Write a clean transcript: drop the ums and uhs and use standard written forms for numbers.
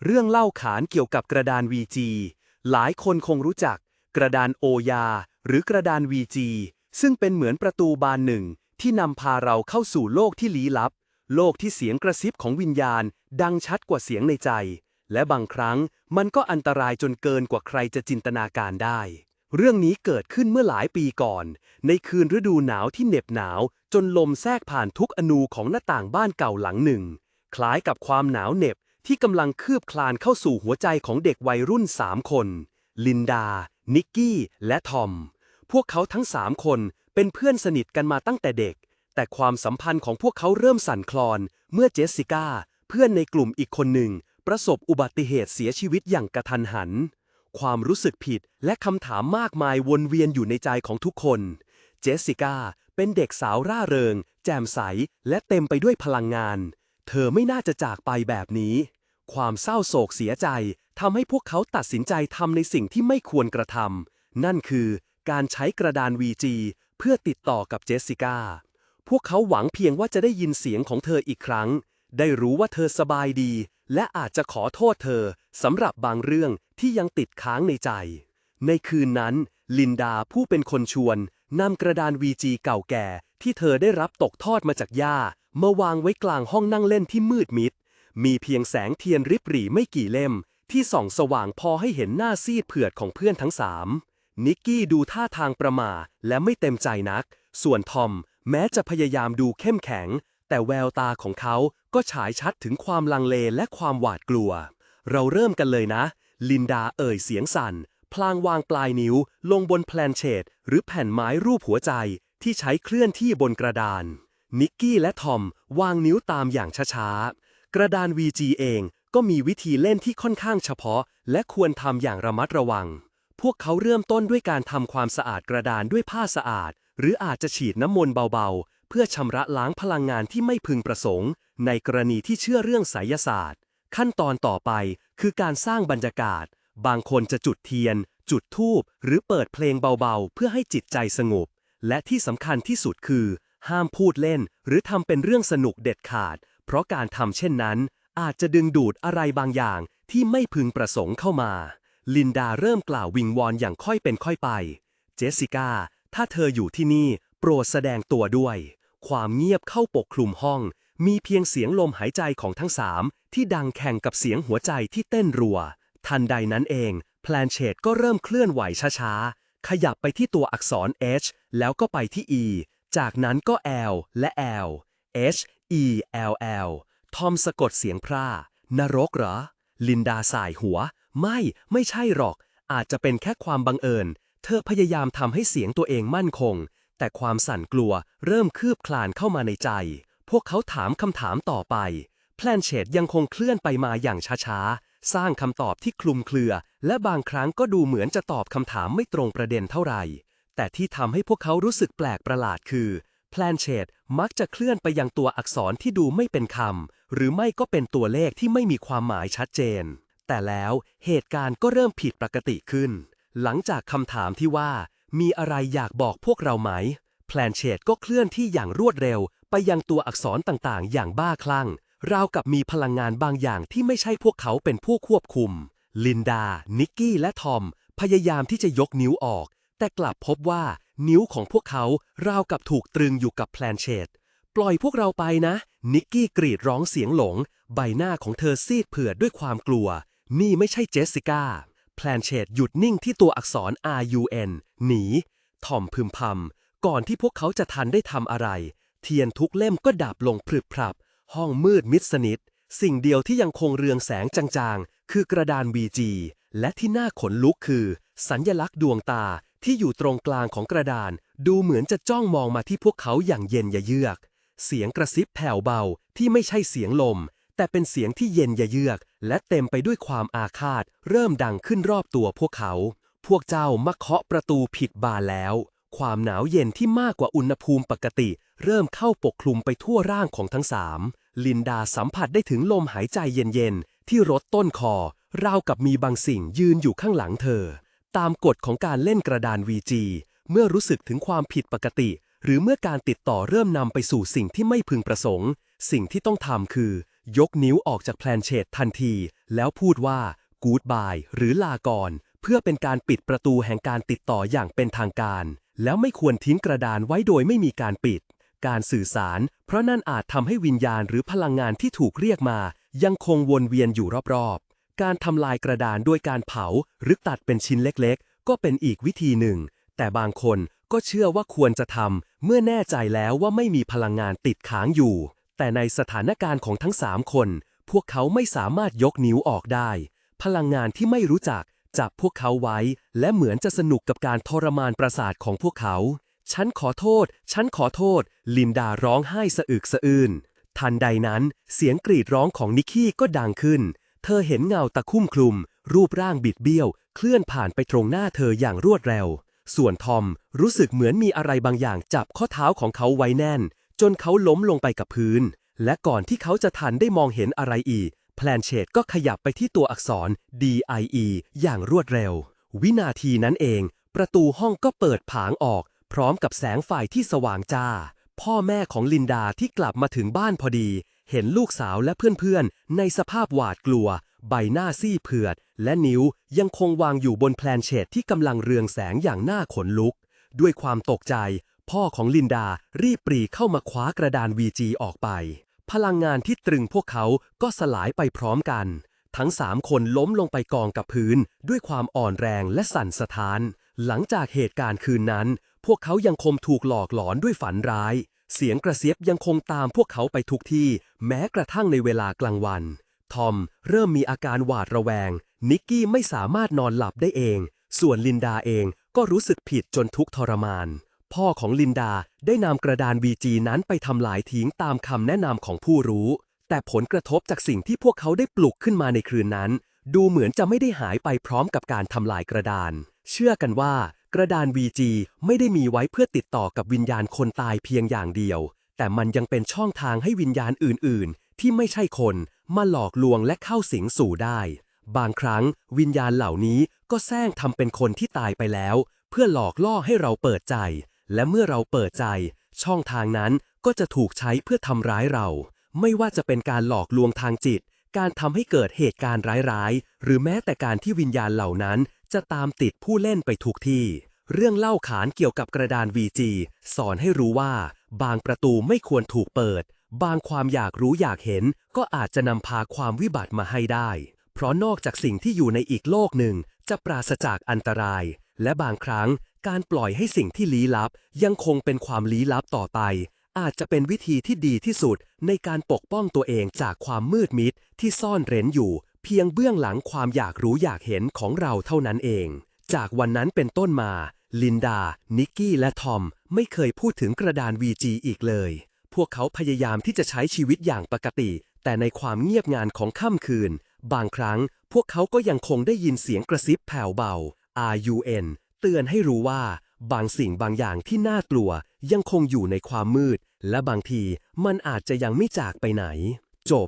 เรื่องเล่าขานเกี่ยวกับกระดาน VG หลายคนคงรู้จักกระดานโอยาหรือกระดาน VG ซึ่งเป็นเหมือนประตูบานหนึ่งที่นำพาเราเข้าสู่โลกที่ลี้ลับโลกที่เสียงกระซิบของวิญญาณดังชัดกว่าเสียงในใจและบางครั้งมันก็อันตรายจนเกินกว่าใครจะจินตนาการได้เรื่องนี้เกิดขึ้นเมื่อหลายปีก่อนในคืนฤดูหนาวที่เหน็บหนาวจนลมแทรกผ่านทุกอนูของหน้าต่างบ้านเก่าหลังหนึ่งคล้ายกับความหนาวเหน็บที่กำลังคืบคลานเข้าสู่หัวใจของเด็กวัยรุ่น3 คนลินดา นิกกี้ และทอมพวกเขาทั้ง3 คนเป็นเพื่อนสนิทกันมาตั้งแต่เด็กแต่ความสัมพันธ์ของพวกเขาเริ่มสั่นคลอนเมื่อเจสสิก้าเพื่อนในกลุ่มอีกคนหนึ่งประสบอุบัติเหตุเสียชีวิตอย่างกระทันหันความรู้สึกผิดและคำถามมากมายวนเวียนอยู่ในใจของทุกคนเจสสิก้าเป็นเด็กสาวร่าเริงแจ่มใสและเต็มไปด้วยพลังงานเธอไม่น่าจะจากไปแบบนี้ความเศร้าโศกเสียใจทำให้พวกเขาตัดสินใจทำในสิ่งที่ไม่ควรกระทำนั่นคือการใช้กระดาน VG เพื่อติดต่อกับเจสสิก้าพวกเขาหวังเพียงว่าจะได้ยินเสียงของเธออีกครั้งได้รู้ว่าเธอสบายดีและอาจจะขอโทษเธอสำหรับบางเรื่องที่ยังติดค้างในใจในคืนนั้นลินดาผู้เป็นคนชวนนำกระดาน VG เก่าแก่ที่เธอได้รับตกทอดมาจากย่ามาวางไว้กลางห้องนั่งเล่นที่มืดมิดมีเพียงแสงเทียนริบหรี่ไม่กี่เล่มที่ส่องสว่างพอให้เห็นหน้าซีดเผือดของเพื่อนทั้ง3นิกกี้ดูท่าทางประหม่าและไม่เต็มใจนักส่วนทอมแม้จะพยายามดูเข้มแข็งแต่แววตาของเขาก็ฉายชัดถึงความลังเลและความหวาดกลัวเราเริ่มกันเลยนะลินดาเอ่ยเสียงสั่นพลางวางปลายนิ้วลงบนแพลนเชตหรือแผ่นไม้รูปหัวใจที่ใช้เคลื่อนที่บนกระดานนิกกี้และทอมวางนิ้วตามอย่างช้าๆกระดาน VG เองก็มีวิธีเล่นที่ค่อนข้างเฉพาะและควรทำอย่างระมัดระวังพวกเขาเริ่มต้นด้วยการทำความสะอาดกระดานด้วยผ้าสะอาดหรืออาจจะฉีดน้ำมนต์เบาๆเพื่อชำระล้างพลังงานที่ไม่พึงประสงค์ในกรณีที่เชื่อเรื่องไสยศาสตร์ขั้นตอนต่อไปคือการสร้างบรรยากาศบางคนจะจุดเทียนจุดธูปหรือเปิดเพลงเบาๆเพื่อให้จิตใจสงบและที่สำคัญที่สุดคือห้ามพูดเล่นหรือทำเป็นเรื่องสนุกเด็ดขาดเพราะการทำเช่นนั้นอาจจะดึงดูดอะไรบางอย่างที่ไม่พึงประสงค์เข้ามาลินดาเริ่มกล่าววิงวอนอย่างค่อยเป็นค่อยไปเจสสิก้าถ้าเธออยู่ที่นี่โปรดแสดงตัวด้วยความเงียบเข้าปกคลุมห้องมีเพียงเสียงลมหายใจของทั้ง3ที่ดังแข่งกับเสียงหัวใจที่เต้นรัวทันใดนั้นเองแพลนเชตก็เริ่มเคลื่อนไหวช้าๆขยับไปที่ตัวอักษร H แล้วก็ไปที่ E จากนั้นก็ L และ L H E L L ทอมสะกดเสียงพร่านรกเหรอลินดาสายหัวไม่ใช่หรอกอาจจะเป็นแค่ความบังเอิญเธอพยายามทำให้เสียงตัวเองมั่นคงแต่ความสั่นกลัวเริ่มคืบคลานเข้ามาในใจพวกเขาถามคำถามต่อไปแพลนเชตยังคงเคลื่อนไปมาอย่างช้าๆสร้างคำตอบที่คลุมเครือและบางครั้งก็ดูเหมือนจะตอบคำถามไม่ตรงประเด็นเท่าไหร่แต่ที่ทำให้พวกเขารู้สึกแปลกประหลาดคือแพลนเชตมักจะเคลื่อนไปยังตัวอักษรที่ดูไม่เป็นคำหรือไม่ก็เป็นตัวเลขที่ไม่มีความหมายชัดเจนแต่แล้วเหตุการณ์ก็เริ่มผิดปกติขึ้นหลังจากคำถามที่ว่ามีอะไรอยากบอกพวกเราไหมแพลนเชตก็เคลื่อนที่อย่างรวดเร็วไปยังตัวอักษรต่างๆอย่างบ้าคลั่งราวกับมีพลังงานบางอย่างที่ไม่ใช่พวกเขาเป็นผู้ควบคุมลินดา นิกกี้และทอมพยายามที่จะยกนิ้วออกแต่กลับพบว่านิ้วของพวกเขาราวกับถูกตรึงอยู่กับแพลนเชตปล่อยพวกเราไปนะนิกกี้กรีดร้องเสียงหลงใบหน้าของเธอซีดเผือดด้วยความกลัวนี่ไม่ใช่เจสสิก้าแพลนเชตหยุดนิ่งที่ตัวอักษร RUN หนีทอมพึมพำก่อนที่พวกเขาจะทันได้ทำอะไรเทียนทุกเล่มก็ดับลงพรึบพรับห้องมืดมิดสนิทสิ่งเดียวที่ยังคงเรืองแสงจางๆคือกระดาน VG และที่น่าขนลุกคือสัญลักษณ์ดวงตาที่อยู่ตรงกลางของกระดานดูเหมือนจะจ้องมองมาที่พวกเขาอย่างเย็นเยือกเสียงกระซิบแผ่วเบาที่ไม่ใช่เสียงลมแต่เป็นเสียงที่เย็นเยือกและเต็มไปด้วยความอาฆาตเริ่มดังขึ้นรอบตัวพวกเขาพวกเจ้ามาเคาะประตูผิดบานแล้วความหนาวเย็นที่มากกว่าอุณหภูมิปกติเริ่มเข้าปกคลุมไปทั่วร่างของทั้ง3ลินดาสัมผัสได้ถึงลมหายใจเย็นๆที่รดต้นคอราวกับมีบางสิ่งยืนอยู่ข้างหลังเธอตามกฎของการเล่นกระดาน VG เมื่อรู้สึกถึงความผิดปกติหรือเมื่อการติดต่อเริ่มนำไปสู่สิ่งที่ไม่พึงประสงค์สิ่งที่ต้องทำคือยกนิ้วออกจากแพลนเชตทันที แล้วพูดว่า Goodbye หรือลาก่อนเพื่อเป็นการปิดประตูแห่งการติดต่ออย่างเป็นทางการแล้วไม่ควรทิ้งกระดานไว้โดยไม่มีการปิดการสื่อสารเพราะนั่นอาจทำให้วิญญาณหรือพลังงานที่ถูกเรียกมายังคงวนเวียนอยู่รอบๆการทำลายกระดานด้วยการเผาหรือตัดเป็นชิ้นเล็กๆก็เป็นอีกวิธีหนึ่งแต่บางคนก็เชื่อว่าควรจะทำเมื่อแน่ใจแล้วว่าไม่มีพลังงานติดค้างอยู่แต่ในสถานการณ์ของทั้ง3คนพวกเขาไม่สามารถยกนิ้วออกได้พลังงานที่ไม่รู้จักจับพวกเขาไว้และเหมือนจะสนุกกับการทรมานประสาทของพวกเขาฉันขอโทษฉันขอโทษลินดาร้องไห้สะอึกสะอื้นทันใดนั้นเสียงกรีดร้องของนิกกี้ก็ดังขึ้นเธอเห็นเงาตะคุ่มคลุมรูปร่างบิดเบี้ยวเคลื่อนผ่านไปตรงหน้าเธออย่างรวดเร็วส่วนทอมรู้สึกเหมือนมีอะไรบางอย่างจับข้อเท้าของเขาไว้แน่นจนเขาล้มลงไปกับพื้นและก่อนที่เขาจะทันได้มองเห็นอะไรอีกแพลนเชตก็ขยับไปที่ตัวอักษร DIE อย่างรวดเร็ววินาทีนั้นเองประตูห้องก็เปิดผางออกพร้อมกับแสงไฟที่สว่างจ้าพ่อแม่ของลินดาที่กลับมาถึงบ้านพอดีเห็นลูกสาวและเพื่อนๆในสภาพหวาดกลัวใบหน้าซีดเผือดและนิ้วยังคงวางอยู่บนแพลนเชตที่กำลังเรืองแสงอย่างน่าขนลุกด้วยความตกใจพ่อของลินดารีบปรีเข้ามาคว้ากระดาน VG ออกไปพลังงานที่ตรึงพวกเขาก็สลายไปพร้อมกันทั้ง3คนล้มลงไปกองกับพื้นด้วยความอ่อนแรงและสั่นสะท้านหลังจากเหตุการณ์คืนนั้นพวกเขายังคงถูกหลอกหลอนด้วยฝันร้ายเสียงกระเซียบยังคงตามพวกเขาไปทุกที่แม้กระทั่งในเวลากลางวันทอมเริ่มมีอาการหวาดระแวงนิกกี้ไม่สามารถนอนหลับได้เองส่วนลินดาเองก็รู้สึกผิดจนทุกข์ทรมานพ่อของลินดาได้นำกระดาน VG นั้นไปทำลายทิ้งตามคำแนะนำของผู้รู้แต่ผลกระทบจากสิ่งที่พวกเขาได้ปลุกขึ้นมาในคืนนั้นดูเหมือนจะไม่ได้หายไปพร้อมกับการทำลายกระดานเชื่อกันว่ากระดาน VG ไม่ได้มีไว้เพื่อติดต่อกับวิญญาณคนตายเพียงอย่างเดียวแต่มันยังเป็นช่องทางให้วิญญาณอื่นๆที่ไม่ใช่คนมาหลอกลวงและเข้าสิงสู่ได้บางครั้งวิญญาณเหล่านี้ก็แสร้งทำเป็นคนที่ตายไปแล้วเพื่อหลอกล่อให้เราเปิดใจและเมื่อเราเปิดใจช่องทางนั้นก็จะถูกใช้เพื่อทำร้ายเราไม่ว่าจะเป็นการหลอกลวงทางจิตการทำให้เกิดเหตุการณ์ร้ายๆหรือแม้แต่การที่วิญญาณเหล่านั้นจะตามติดผู้เล่นไปทุกที่เรื่องเล่าขานเกี่ยวกับกระดาน VG สอนให้รู้ว่าบางประตูไม่ควรถูกเปิดบางความอยากรู้อยากเห็นก็อาจจะนำพาความวิบัติมาให้ได้เพราะนอกจากสิ่งที่อยู่ในอีกโลกหนึ่งจะปราศจากอันตรายและบางครั้งการปล่อยให้สิ่งที่ลี้ลับยังคงเป็นความลี้ลับต่อไปอาจจะเป็นวิธีที่ดีที่สุดในการปกป้องตัวเองจากความมืดมิดที่ซ่อนเร้นอยู่เพียงเบื้องหลังความอยากรู้อยากเห็นของเราเท่านั้นเองจากวันนั้นเป็นต้นมาลินดานิกกี้และทอมไม่เคยพูดถึงกระดาน VG อีกเลยพวกเขาพยายามที่จะใช้ชีวิตอย่างปกติแต่ในความเงียบงันของค่ำคืนบางครั้งพวกเขาก็ยังคงได้ยินเสียงกระซิบแผ่วเบา RUN เตือนให้รู้ว่าบางสิ่งบางอย่างที่น่ากลัวยังคงอยู่ในความมืดและบางทีมันอาจจะยังไม่จากไปไหนจบ